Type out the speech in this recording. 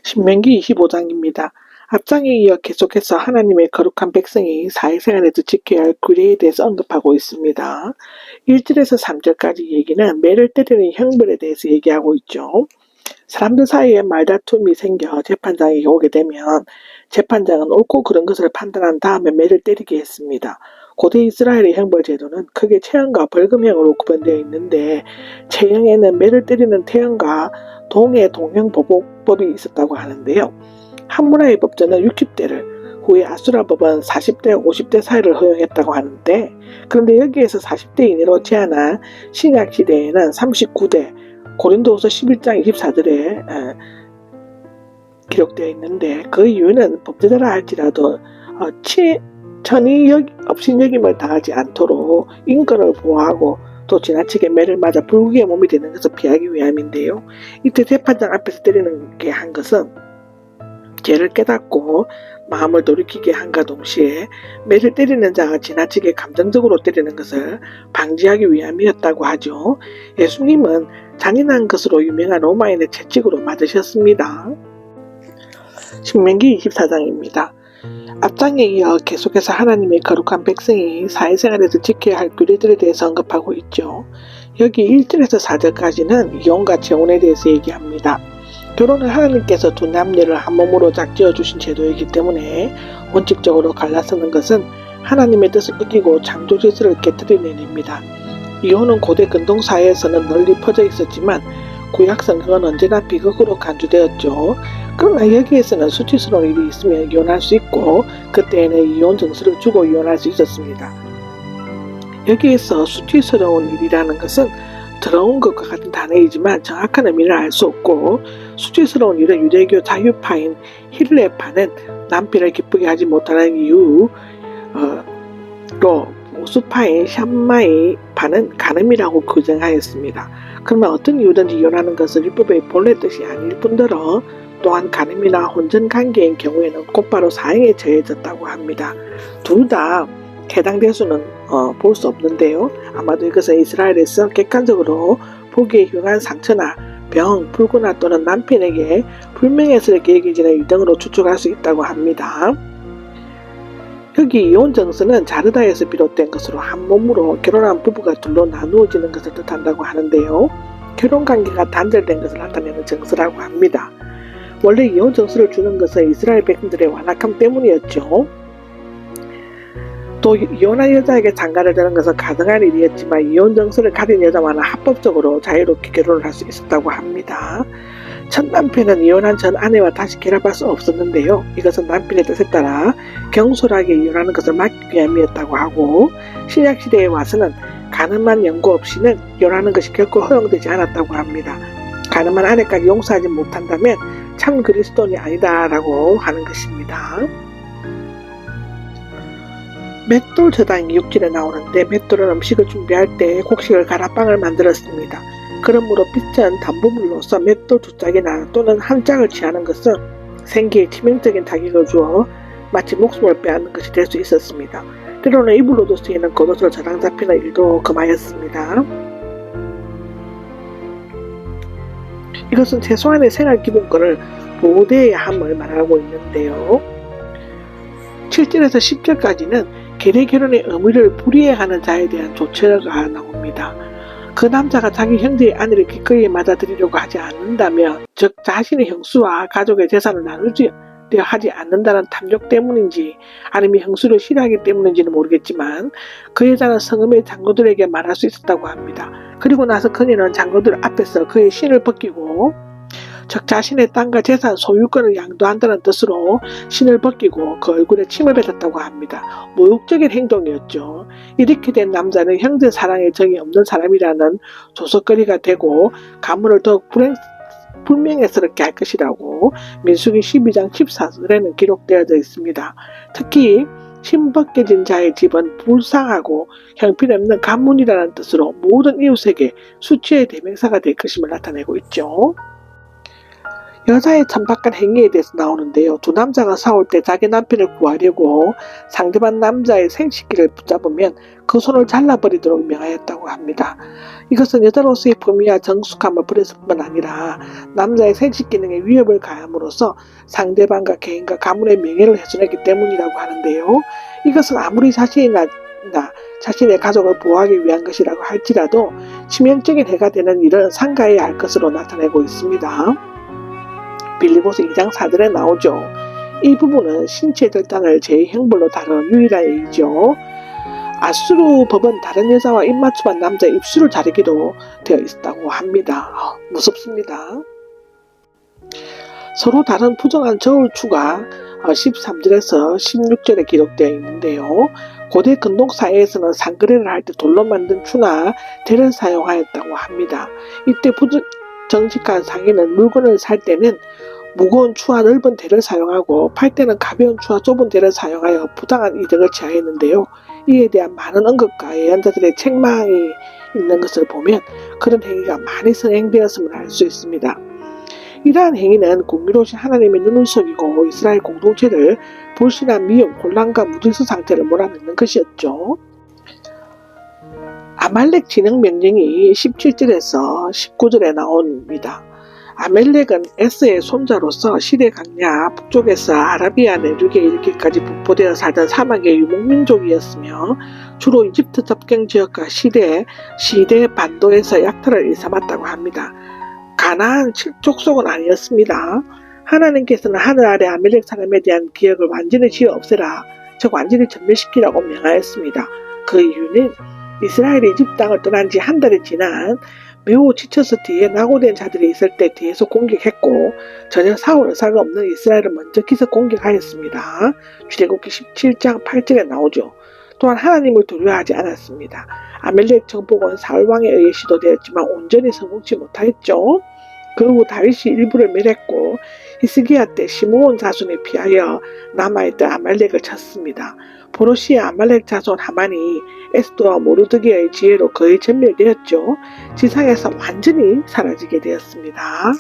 신명기 25장입니다. 앞장에 이어 계속해서 하나님의 거룩한 백성이 사회생활에서 지켜야 할 규례에 대해서 언급하고 있습니다. 1절에서 3절까지 얘기는 매를 때리는 형벌에 대해서 얘기하고 있죠. 사람들 사이에 말다툼이 생겨 재판장에 오게 되면 재판장은 옳고 그른 것을 판단한 다음에 매를 때리게 했습니다. 고대 이스라엘의 형벌 제도는 크게 체형과 벌금형으로 구분되어 있는데 체형에는 매를 때리는 태형과 동해 동형보복법이 있었다고 하는데요. 함무라의 법전은 60대를, 후에 아수라 법은 40대 50대 사이를 허용했다고 하는데, 그런데 여기에서 40대 이내로 제한한 신약 시대에는 39대, 고린도후서 11장 24절에 기록되어 있는데, 그 이유는 법제자라 할지라도 업신여김을 당하지 않도록 인권을 보호하고 또 지나치게 매를 맞아 불구의 몸이 되는 것을 피하기 위함인데요. 이때 재판장 앞에서 때리는 게 한 것은 죄를 깨닫고 마음을 돌이키게 한과 동시에 매를 때리는 자가 지나치게 감정적으로 때리는 것을 방지하기 위함이었다고 하죠. 예수님은 잔인한 것으로 유명한 로마인의 채찍으로 맞으셨습니다. 신명기 24장입니다. 앞장에 이어 계속해서 하나님의 거룩한 백성이 사회생활에서 지켜야 할 규례들에 대해서 언급하고 있죠. 여기 1절에서 4절까지는 이혼과 재혼에 대해서 얘기합니다. 결혼은 하나님께서 두 남녀를 한 몸으로 짝지어 주신 제도이기 때문에 원칙적으로 갈라서는 것은 하나님의 뜻을 어기고 창조 질서를 깨뜨리는 일입니다. 이혼은 고대 근동사회에서는 널리 퍼져 있었지만 구약 성경은 언제나 비극으로 간주되었죠. 그러나 여기에서는 수치스러운 일이 있으면 이혼할 수 있고 그때에는 이혼 증서를 주고 이혼할 수 있었습니다. 여기에서 수치스러운 일이라는 것은 더러운 것과 같은 단어이지만 정확한 의미를 알 수 없고, 수치스러운 일은 유대교 자유파인 힐레파는 남편을 기쁘게 하지 못하는 이유로 보수파인 샴마이파는 간음이라고 규정하였습니다. 그러면 어떤 이유든지 이혼하는 것은 율법의 본래 뜻이 아닐 뿐더러 또한 간음이나 혼전관계인 경우에는 곧바로 사형에 처해졌다고 합니다. 둘 다 해당 대수는 볼 수 없는데요. 아마도 이것은 이스라엘에서 객관적으로 보기에 흉한 상처나 병, 불구나 또는 남편에게 불명예스럽게 여겨지는 일 등으로 추측할 수 있다고 합니다. 여기 이혼 정서는 자르다에서 비롯된 것으로 한 몸으로 결혼한 부부가 둘로 나누어지는 것을 뜻한다고 하는데요. 결혼관계가 단절된 것을 나타내는 정서라고 합니다. 원래 이혼 정서를 주는 것은 이스라엘 백성들의 완악함 때문이었죠. 또 이혼한 여자에게 장가를 드는 것은 가능한 일이었지만 이혼 정서를 가진 여자와는 합법적으로 자유롭게 결혼을 할 수 있었다고 합니다. 첫 남편은 이혼한 전 아내와 다시 결합할 수 없었는데요. 이것은 남편의 뜻에 따라 경솔하게 이혼하는 것을 막기 위함이었다고 하고, 신약시대에 와서는 가늠한 연고 없이는 이혼하는 것이 결코 허용되지 않았다고 합니다. 가늠한 아내까지 용서하지 못한다면 참 그리스도인이 아니다라고 하는 것입니다. 맷돌 저당이 6절에 나오는데, 맷돌은 음식을 준비할 때 곡식을 갈아 빵을 만들었습니다. 그러므로 빚은 담보물로서 맷돌 두 짝이나 또는 한 짝을 취하는 것은 생계에 치명적인 타격을 주어 마치 목숨을 빼앗는 것이 될 수 있었습니다. 때로는 이불로도 쓰이는 겉옷을 저당 잡히는 일도 금하였습니다. 이것은 최소한의 생활 기본권을 보호되어야 함을 말하고 있는데요. 7절에서 10절까지는 계례 결혼의 의무를 불이행하는 자에 대한 조처가 나옵니다. 그 남자가 자기 형제의 아내를 기꺼이 맞아들이려고 하지 않는다면, 즉 자신의 형수와 가족의 재산을 나누려 하지 않는다는 탐욕 때문인지 아니면 형수를 싫어하기 때문인지는 모르겠지만 그 여자는 성읍의 장로들에게 말할 수 있었다고 합니다. 그리고 나서 그녀는 장로들 앞에서 그의 신을 벗기고, 즉 자신의 땅과 재산 소유권을 양도한다는 뜻으로 신을 벗기고 그 얼굴에 침을 뱉었다고 합니다. 모욕적인 행동이었죠. 이렇게 된 남자는 형제 사랑에 정이 없는 사람이라는 조석거리가 되고 가문을 더욱 불명예스럽게 할 것이라고 민수기 12장 14절에는 기록되어져 있습니다. 특히 신 벗겨진 자의 집은 불쌍하고 형편없는 가문이라는 뜻으로 모든 이웃에게 수치의 대명사가 될 것임을 나타내고 있죠. 여자의 천박한 행위에 대해서 나오는데요. 두 남자가 싸울 때 자기 남편을 구하려고 상대방 남자의 생식기를 붙잡으면 그 손을 잘라버리도록 명하였다고 합니다. 이것은 여자로서의 품위와 정숙함을 버렸을 뿐만 아니라 남자의 생식기능에 위협을 가함으로써 상대방과 개인과 가문의 명예를 훼손했기 때문이라고 하는데요. 이것은 아무리 자신이나 자신의 가족을 보호하기 위한 것이라고 할지라도 치명적인 해가 되는 일은 삼가해야 할 것으로 나타내고 있습니다. 빌립보서 2장 4절에 나오죠. 이 부분은 신체 절단을 제2형벌로 다룬 유일한 예이죠. 아수르 법은 다른 여자와 입맞춤한 남자의 입술을 자르기로 되어 있었다고 합니다. 무섭습니다. 서로 다른 부정한 저울추가 13절에서 16절에 기록되어 있는데요. 고대 근동사회에서는 상거래를 할 때 돌로 만든 추나 대를 사용하였다고 합니다. 이때 정직한 상인은 물건을 살 때는 무거운 추와 넓은 대를 사용하고 팔 때는 가벼운 추와 좁은 대를 사용하여 부당한 이득을 취하였는데요. 이에 대한 많은 언급과 예언자들의 책망이 있는 것을 보면 그런 행위가 많이 성행되었음을 알 수 있습니다. 이러한 행위는 공의로우신 하나님의 눈을 속이고 이스라엘 공동체를 불신한 미움, 혼란과 무질서 상태를 몰아넣는 것이었죠. 아말렉 진영 명령이 17절에서 19절에 나옵니다. 아멜렉은 에스의 손자로서 시대 강야 북쪽에서 아라비아 내륙에 이르기까지 분포되어 살던 사막의 유목민족이었으며 주로 이집트 접경 지역과 시대 반도에서 약탈을 일삼았다고 합니다. 가나안 족속은 아니었습니다. 하나님께서는 하늘 아래 아멜렉 사람에 대한 기억을 완전히 지어 없애라, 즉 완전히 전멸시키라고 명하였습니다. 그 이유는 이스라엘이 이집트 땅을 떠난 지 한 달이 지난 매우 지쳐서 뒤에 낙오된 자들이 있을 때 뒤에서 공격했고 전혀 사울 의사가 없는 이스라엘을 먼저 기습 공격하였습니다. 출애굽기 17장 8절에 나오죠. 또한 하나님을 두려워하지 않았습니다. 아멜렉 정복은 사울왕에 의해 시도되었지만 온전히 성공치 못하였죠. 그 후 다윗이 일부를 멸했고 히스기야 때 시므온 자손에 피하여 남아있던 아말렉을 쳤습니다. 보로시의 아말렉 자손 하만이 에스더와 모르드게의 지혜로 거의 전멸되었죠. 지상에서 완전히 사라지게 되었습니다.